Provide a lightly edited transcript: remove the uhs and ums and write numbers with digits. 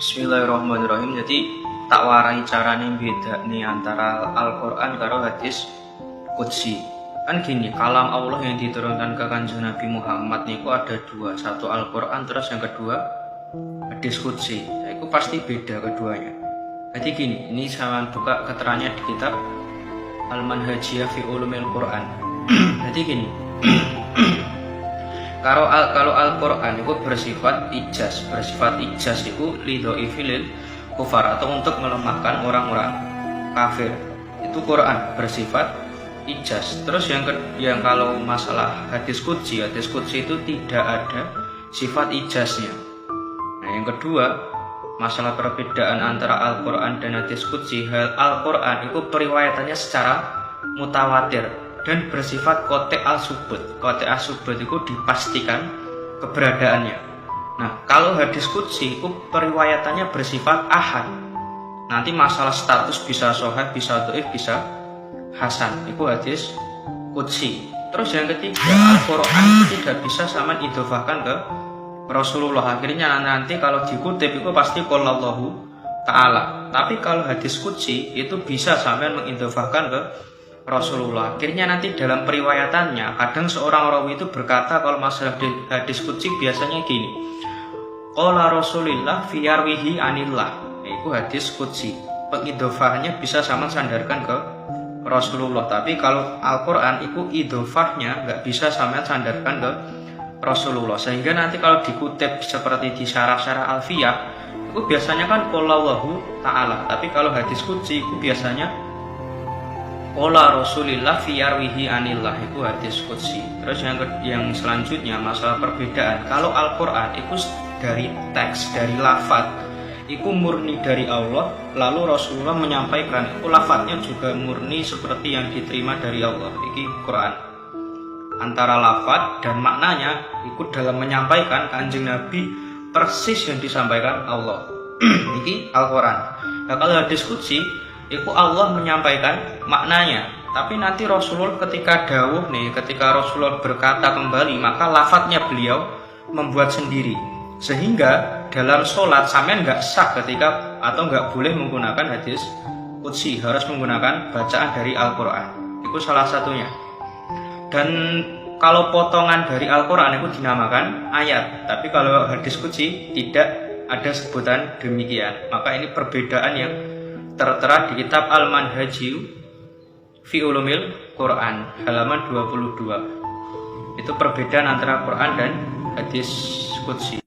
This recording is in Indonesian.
Bismillahirrahmanirrahim. Jadi tak warai carane bedane antara Al-Qur'an karo hadis qudsi. Kan gini, kalam Allah yang diturunkan ke Kanjeng Nabi Muhammad niku ada dua, satu Al-Qur'an terus yang kedua hadis qudsi. Nah, itu pasti beda keduanya. Jadi gini, ini saya buka keterangannya di kitab Al-Manhajiyah fi Ulumil Qur'an. Jadi gini. Kalau Al-Qur'an itu bersifat ijaz itu lidhoifilil kufar atau untuk melemahkan orang-orang kafir. Itu Quran bersifat ijaz. Terus yang kalau masalah hadis qudsi itu tidak ada sifat ijaznya. Nah, yang kedua, masalah perbedaan antara Al-Qur'an dan hadis qudsi, Al-Qur'an itu periwayatannya secara mutawatir dan bersifat kotek al-subut. Kotek al-subut itu dipastikan keberadaannya. Nah, kalau hadis qudsi itu periwayatannya bersifat ahad. Nanti masalah status bisa sahih, bisa dhaif, bisa hasan. Itu hadis qudsi. Terus yang ketiga, Al-Qur'an tidak bisa sama idhofahkan ke Rasulullah. Akhirnya nanti kalau dikutip itu pasti qallallahu ta'ala. Tapi kalau hadis qudsi itu bisa sampai mengidhofahkan ke Rasulullah. Akhirnya nanti dalam periwayatannya kadang seorang rawi itu berkata kalau masalah hadis qudsi biasanya gini, qala Rasulillah fi yarwihi anillah. Itu hadis qudsi. Pengidhofahnya bisa sama sandarkan ke Rasulullah. Tapi kalau Al-Qur'an itu idhofahnya nggak bisa sama sandarkan ke Rasulullah. Sehingga nanti kalau dikutip seperti di syarah-syarah Alfiyah itu biasanya kan qallallahu ta'ala. Tapi kalau hadis qudsi itu biasanya qala Rasulillah fi yarwihi anillah. Itu hadis qudsi. Terus yang selanjutnya masalah perbedaan. Kalau Al-Qur'an itu dari teks, dari lafaz itu murni dari Allah, lalu Rasulullah menyampaikan itu lafaznya juga murni seperti yang diterima dari Allah. Ini Quran. Antara lafaz dan maknanya itu dalam menyampaikan Kanjeng Nabi persis yang disampaikan Allah. Ini Al-Qur'an. Nah, kalau hadis qudsi itu Allah menyampaikan maknanya, tapi nanti Rasulullah ketika Rasulullah berkata kembali, maka lafadznya beliau membuat sendiri. Sehingga dalam sholat sampean nggak sah ketika atau nggak boleh menggunakan hadis qudsi, harus menggunakan bacaan dari Al-Qur'an. Itu salah satunya. Dan kalau potongan dari Al-Qur'an itu dinamakan ayat, tapi kalau hadis qudsi tidak ada sebutan demikian. Maka ini perbedaan yang tertera di kitab Al-Manhajiyah fi Ulumil Qur'an halaman 22. Itu perbedaan antara Quran dan hadis qudsi.